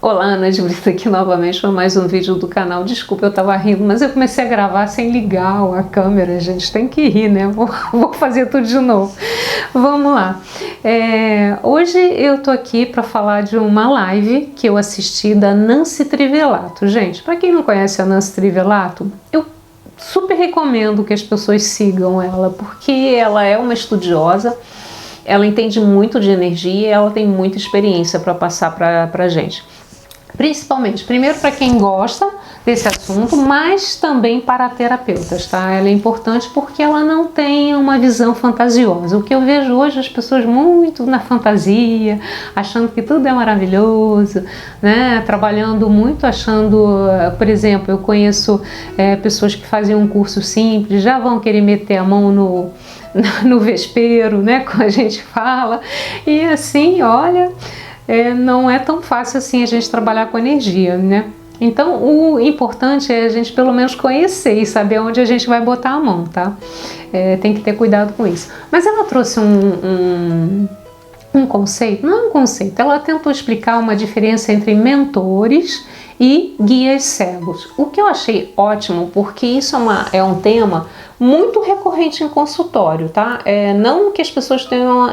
Olá, Ana de Brito aqui novamente para mais um vídeo do canal. Desculpa, eu tava rindo, mas eu comecei a gravar sem ligar a câmera, gente. Tem que rir, né? Vou fazer tudo de novo. Vamos lá. Hoje eu tô aqui para falar de uma live que eu assisti da Nancy Trivelato. Gente, para quem não conhece a Nancy Trivelato, eu super recomendo que as pessoas sigam ela, porque ela é uma estudiosa. Ela entende muito de energia e ela tem muita experiência para passar para a gente. Principalmente, primeiro para quem gosta desse assunto, mas também para terapeutas, tá? Ela é importante porque ela não tem uma visão fantasiosa. O que eu vejo hoje, as pessoas muito na fantasia, achando que tudo é maravilhoso, né? Trabalhando muito, achando, por exemplo, eu conheço pessoas que fazem um curso simples, já vão querer meter a mão no vespeiro, né, como a gente fala, e assim, olha, não é tão fácil assim a gente trabalhar com energia, né? Então o importante é a gente pelo menos conhecer e saber onde a gente vai botar a mão, tá? Tem que ter cuidado com isso. Mas ela trouxe um conceito, não é um conceito, ela tentou explicar uma diferença entre mentores e guias cegos. O que eu achei ótimo, porque isso é um tema muito recorrente em consultório, tá? Não que as pessoas tenham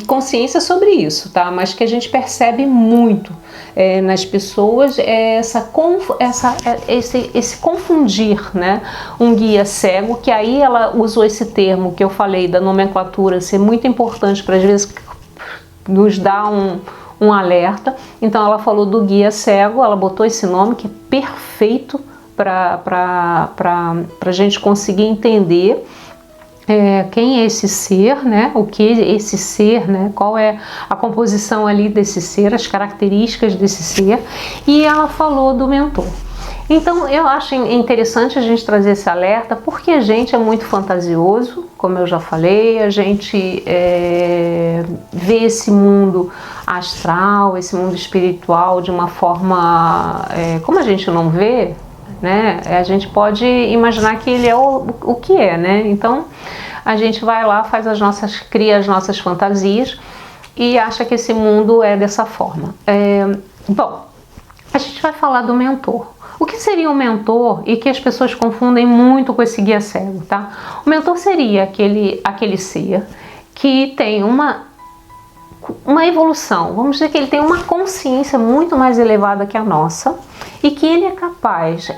consciência sobre isso, tá? Mas que a gente percebe muito nas pessoas esse confundir, né? Um guia cego, que aí ela usou esse termo que eu falei da nomenclatura ser muito importante para às vezes nos dar um alerta. Então ela falou do guia cego, ela botou esse nome que é perfeito para a gente conseguir entender quem é esse ser, né? O que é esse ser, né? Qual é a composição ali desse ser, as características desse ser. E ela falou do mentor. Então eu acho interessante a gente trazer esse alerta, porque a gente é muito fantasioso, como eu já falei, a gente vê esse mundo astral, esse mundo espiritual de uma forma, como a gente não vê, né? A gente pode imaginar que ele é o que é, né? Então a gente vai lá, cria as nossas fantasias e acha que esse mundo é dessa forma. Bom, a gente vai falar do mentor. O que seria um mentor e que as pessoas confundem muito com esse guia cego, tá? O mentor seria aquele ser que tem uma evolução, vamos dizer que ele tem uma consciência muito mais elevada que a nossa e que ele é capaz,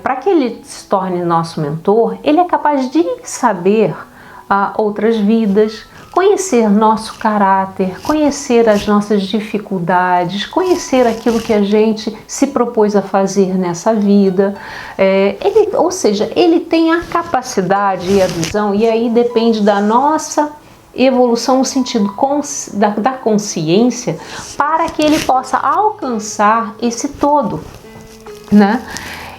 para que ele se torne nosso mentor, ele é capaz de saber outras vidas, conhecer nosso caráter, conhecer as nossas dificuldades, conhecer aquilo que a gente se propôs a fazer nessa vida. Ou seja, ele tem a capacidade e a visão, e aí depende da nossa evolução no sentido da consciência, para que ele possa alcançar esse todo, né?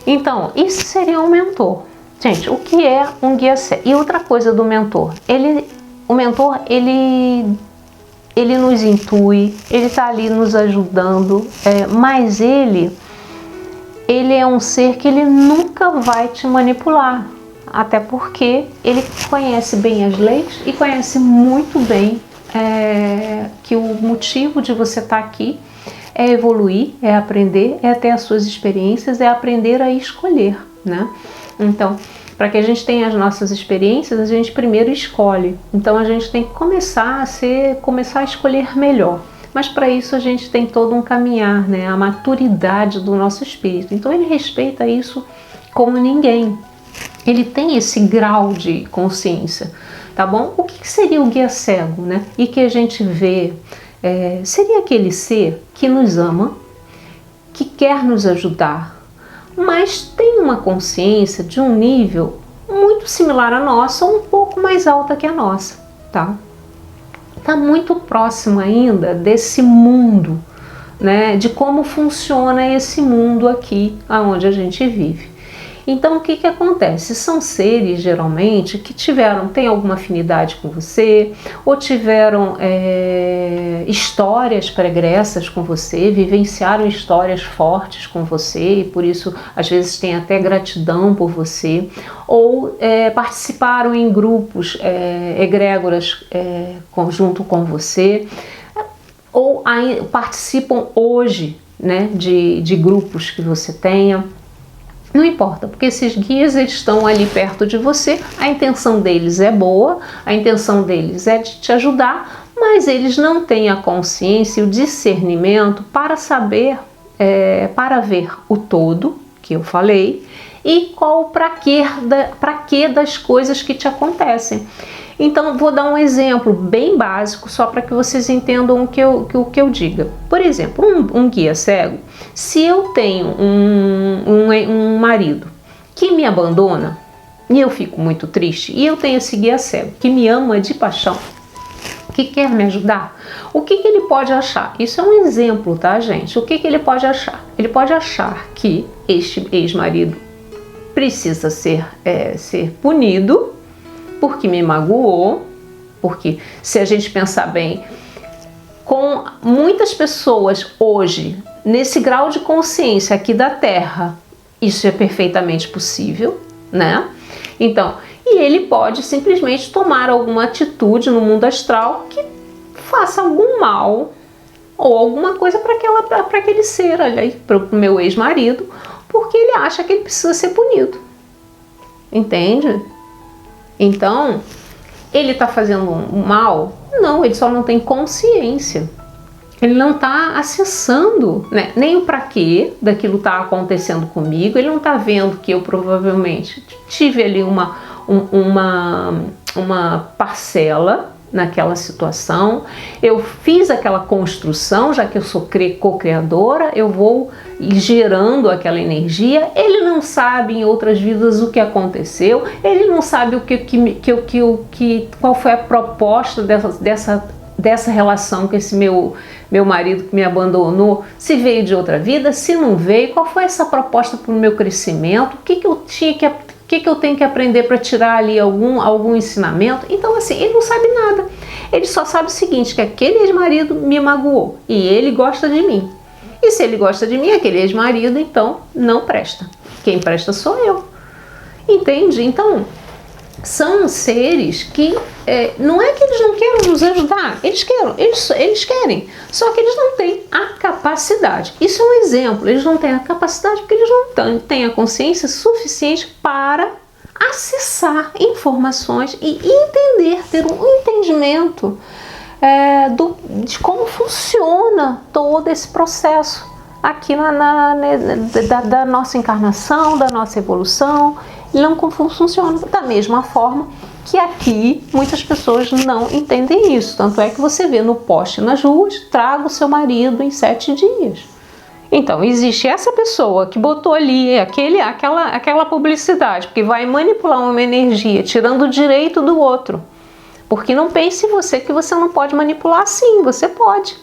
Então, isso seria um mentor. Gente, o que é um guia cego? E outra coisa do mentor, o mentor, ele nos intui, ele está ali nos ajudando, mas ele é um ser que ele nunca vai te manipular, até porque ele conhece bem as leis e conhece muito bem que o motivo de você estar aqui é evoluir, é aprender, é ter as suas experiências, é aprender a escolher, né? Então, para que a gente tenha as nossas experiências, a gente primeiro escolhe. Então a gente tem que começar a escolher melhor. Mas para isso a gente tem todo um caminhar, né? A maturidade do nosso espírito. Então ele respeita isso como ninguém. Ele tem esse grau de consciência, tá bom? O que seria o guia cego, né? E que a gente vê, seria aquele ser que nos ama, que quer nos ajudar, mas tem uma consciência de um nível muito similar à nossa, ou um pouco mais alta que a nossa, tá? Tá muito próximo ainda desse mundo, né? De como funciona esse mundo aqui, aonde a gente vive. Então o que acontece? São seres geralmente que têm alguma afinidade com você, ou tiveram histórias pregressas com você, vivenciaram histórias fortes com você e por isso às vezes tem até gratidão por você, ou participaram em grupos egrégoras junto com você, ou participam hoje né, de grupos que você tenha. Não importa, porque esses guias eles estão ali perto de você, a intenção deles é boa, a intenção deles é de te ajudar, mas eles não têm a consciência e o discernimento para saber, para ver o todo, que eu falei, e qual para que das coisas que te acontecem. Então, vou dar um exemplo bem básico, só para que vocês entendam o que eu diga. Por exemplo, um guia cego, se eu tenho um marido que me abandona, e eu fico muito triste, e eu tenho esse guia cego que me ama de paixão, que quer me ajudar, o que ele pode achar? Isso é um exemplo, tá, gente? O que ele pode achar? Ele pode achar que este ex-marido precisa ser punido, porque me magoou, porque se a gente pensar bem, com muitas pessoas hoje, nesse grau de consciência aqui da Terra, isso é perfeitamente possível, né? Então, e ele pode simplesmente tomar alguma atitude no mundo astral que faça algum mal ou alguma coisa para aquele ser ali, para o meu ex-marido, porque ele acha que ele precisa ser punido. Entende? Então, ele está fazendo um mal? Não, ele só não tem consciência. Ele não está acessando, né, nem o para quê daquilo está acontecendo comigo. Ele não está vendo que eu provavelmente tive ali uma parcela naquela situação. Eu fiz aquela construção, já que eu sou co-criadora, eu vou gerando aquela energia. Ele não sabe em outras vidas o que aconteceu, ele não sabe qual foi a proposta dessa relação com esse meu marido que me abandonou, se veio de outra vida, se não veio, qual foi essa proposta para o meu crescimento, o que eu tenho que aprender para tirar ali algum ensinamento. Então, assim, ele não sabe nada. Ele só sabe o seguinte, que aquele ex-marido me magoou e ele gosta de mim. E se ele gosta de mim, aquele ex-marido, então, não presta. Quem presta sou eu. Entende? Então, são seres que não é que eles não queiram nos ajudar, eles querem, só que eles não têm a capacidade. Isso é um exemplo, eles não têm a capacidade porque eles não têm a consciência suficiente para acessar informações e ter um entendimento de como funciona todo esse processo aqui da nossa encarnação, da nossa evolução. Não funciona da mesma forma que aqui muitas pessoas não entendem isso. Tanto é que você vê no poste nas ruas, traga o seu marido em 7 dias. Então, existe essa pessoa que botou ali aquela publicidade, porque vai manipular uma energia, tirando o direito do outro. Porque não pense você que você não pode manipular, sim, você pode.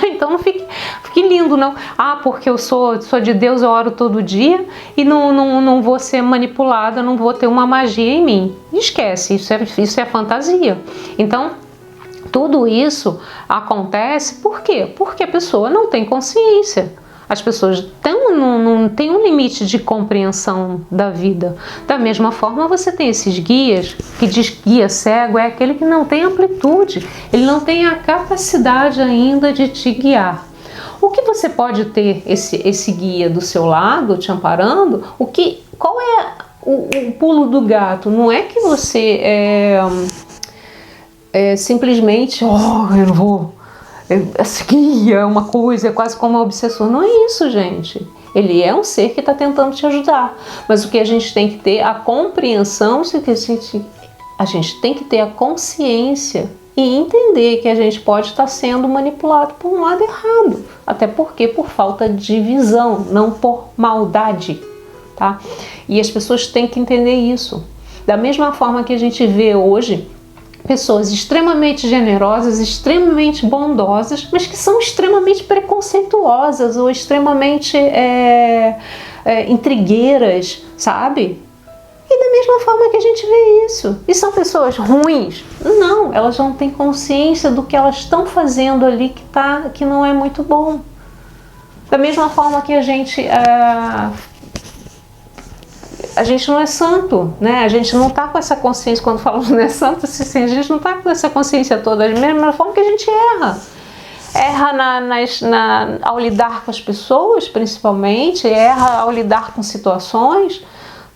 Então não fique lindo, não. Porque eu sou de Deus, eu oro todo dia e não vou ser manipulada, não vou ter uma magia em mim. Esquece, isso é fantasia. Então, tudo isso acontece por quê? Porque a pessoa não tem consciência. As pessoas não têm um limite de compreensão da vida. Da mesma forma, você tem esses guias, que diz guia cego, é aquele que não tem amplitude, ele não tem a capacidade ainda de te guiar. O que você pode ter esse guia do seu lado, te amparando, qual é o pulo do gato? Não é que você simplesmente, eu não vou... Esse guia é uma coisa, é quase como um obsessor. Não é isso, gente. Ele é um ser que está tentando te ajudar. Mas o que a gente tem que ter a compreensão, a gente tem que ter a consciência e entender que a gente pode estar sendo manipulado por um lado errado. Até porque por falta de visão, não por maldade, tá? E as pessoas têm que entender isso. Da mesma forma que a gente vê hoje pessoas extremamente generosas, extremamente bondosas, mas que são extremamente preconceituosas ou extremamente intrigueiras, sabe? E da mesma forma que a gente vê isso. E são pessoas ruins? Não, elas não têm consciência do que elas estão fazendo ali que não é muito bom. Da mesma forma que a gente não é santo, né? A gente não está com essa consciência, quando falamos não é santo, assim, a gente não está com essa consciência toda, da mesma forma que a gente erra. erra ao lidar com as pessoas, principalmente, erra ao lidar com situações,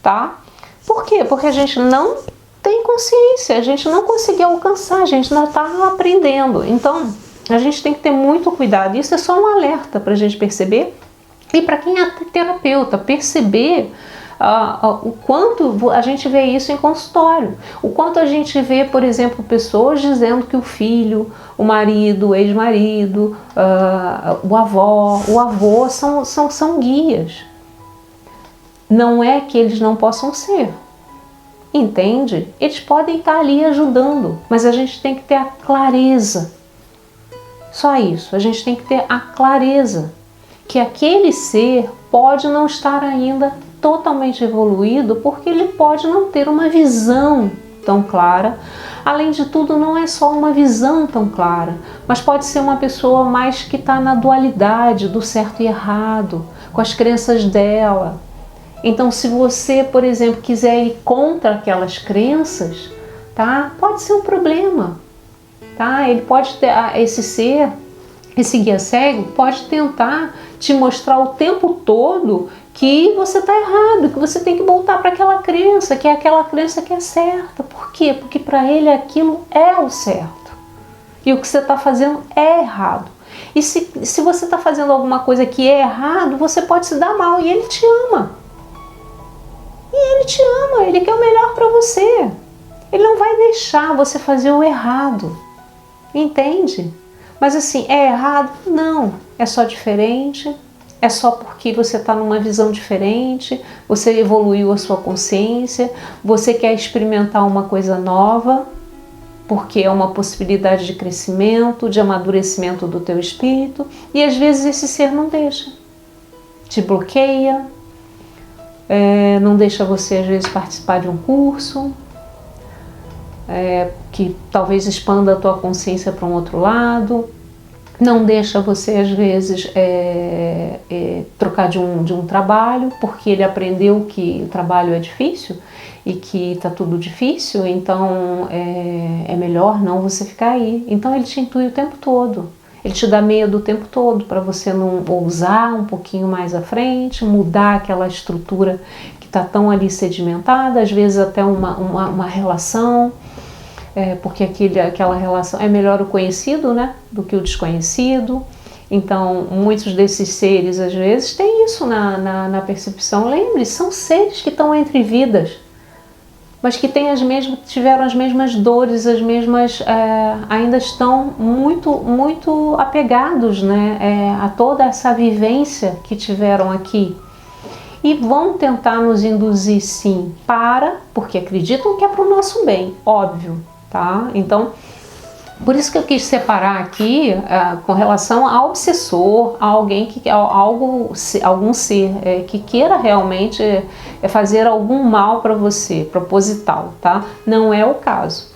tá? Por quê? Porque a gente não tem consciência, a gente não conseguiu alcançar, a gente ainda está aprendendo. Então, a gente tem que ter muito cuidado. Isso é só um alerta para a gente perceber, e para quem é terapeuta, perceber o quanto a gente vê isso em consultório, o quanto a gente vê, por exemplo, pessoas dizendo que o filho, o marido, o ex-marido, o avô são guias. Não é que eles não possam ser, entende? Eles podem estar ali ajudando, mas a gente tem que ter a clareza. Só isso, a gente tem que ter a clareza que aquele ser pode não estar ainda totalmente evoluído, porque ele pode não ter uma visão tão clara. Além de tudo, não é só uma visão tão clara, mas pode ser uma pessoa mais que está na dualidade do certo e errado, com as crenças dela. Então, se você, por exemplo, quiser ir contra aquelas crenças, tá? Pode ser um problema, tá? Ele pode ter, esse ser, esse guia cego, pode tentar te mostrar o tempo todo que você está errado, que você tem que voltar para aquela crença, que é aquela crença que é certa. Por quê? Porque para ele aquilo é o certo. E o que você está fazendo é errado. E se você está fazendo alguma coisa que é errado, você pode se dar mal. E ele te ama. E ele te ama, ele quer o melhor para você. Ele não vai deixar você fazer o errado. Entende? Mas assim, é errado? Não. É só diferente. É só porque você está numa visão diferente, você evoluiu a sua consciência, você quer experimentar uma coisa nova, porque é uma possibilidade de crescimento, de amadurecimento do teu espírito, e às vezes esse ser não deixa, te bloqueia, não deixa você às vezes participar de um curso, que talvez expanda a tua consciência para um outro lado, não deixa você às vezes trocar de um trabalho, porque ele aprendeu que o trabalho é difícil e que está tudo difícil, então é melhor não você ficar aí. Então ele te intui o tempo todo, ele te dá medo o tempo todo para você não ousar um pouquinho mais à frente, mudar aquela estrutura que está tão ali sedimentada, às vezes até uma relação. Porque aquela relação é melhor o conhecido, né, do que o desconhecido. Então, muitos desses seres, às vezes, têm isso na percepção. Lembre-se, são seres que estão entre vidas, mas que tiveram as mesmas dores, ainda estão muito apegados, né, a toda essa vivência que tiveram aqui. E vão tentar nos induzir, sim, porque acreditam que é para o nosso bem, óbvio. Tá? Então, por isso que eu quis separar aqui com relação ao obsessor, a alguém algum ser que queira realmente fazer algum mal para você, proposital, tá? Não é o caso,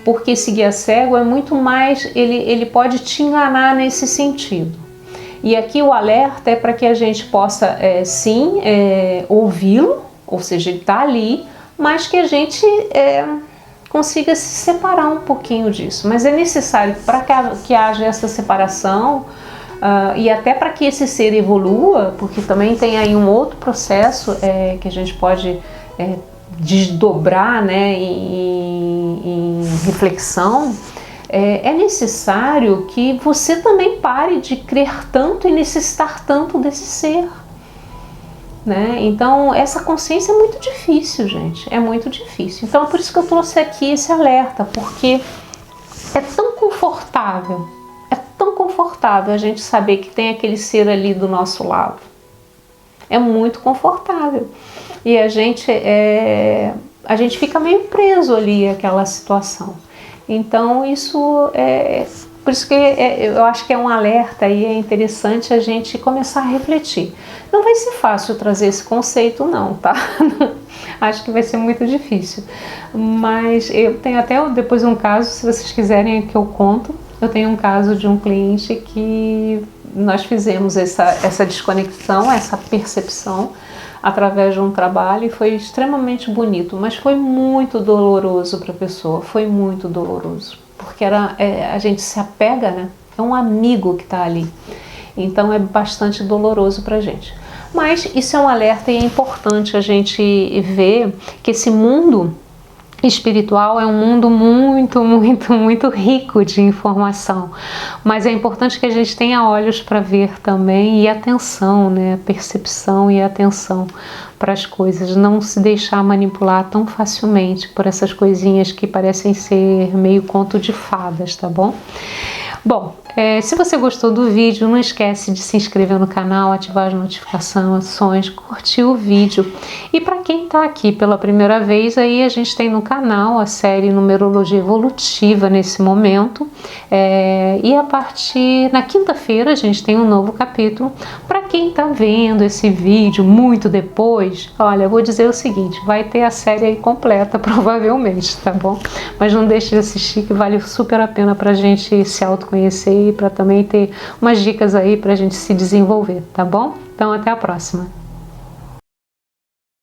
porque esse guia cego é muito mais, ele pode te enganar nesse sentido. E aqui o alerta é para que a gente possa sim ouvi-lo, ou seja, ele está ali, mas que a gente consiga se separar um pouquinho disso. Mas é necessário para que haja essa separação e até para que esse ser evolua, porque também tem aí um outro processo que a gente pode desdobrar, né, em reflexão. É necessário que você também pare de crer tanto e necessitar tanto desse ser. Né? Então, essa consciência é muito difícil, gente, é muito difícil. Então, é por isso que eu trouxe aqui esse alerta, porque é tão confortável a gente saber que tem aquele ser ali do nosso lado. É muito confortável. E a gente fica meio preso ali àquela situação. Então, isso por isso que eu acho que é um alerta e é interessante a gente começar a refletir. Não vai ser fácil trazer esse conceito não, tá? Acho que vai ser muito difícil. Mas eu tenho até depois um caso, se vocês quiserem que eu conto, eu tenho um caso de um cliente que nós fizemos essa desconexão, essa percepção através de um trabalho e foi extremamente bonito, mas foi muito doloroso para a pessoa, foi muito doloroso. Porque a gente se apega, né? é um amigo que está ali. Então é bastante doloroso para a gente. Mas isso é um alerta e é importante a gente ver que esse mundo espiritual é um mundo muito rico de informação, mas é importante que a gente tenha olhos para ver também e atenção, né? Percepção e atenção para as coisas, não se deixar manipular tão facilmente por essas coisinhas que parecem ser meio conto de fadas, tá bom? Bom, se você gostou do vídeo, não esquece de se inscrever no canal, ativar as notificações, curtir o vídeo. E para quem está aqui pela primeira vez, aí a gente tem no canal a série Numerologia Evolutiva nesse momento. E a partir na quinta-feira a gente tem um novo capítulo. Para quem está vendo esse vídeo muito depois, olha, eu vou dizer o seguinte, vai ter a série aí completa provavelmente, tá bom? Mas não deixe de assistir, que vale super a pena para a gente se autoconhecer e para também ter umas dicas aí para a gente se desenvolver, tá bom? Então até a próxima!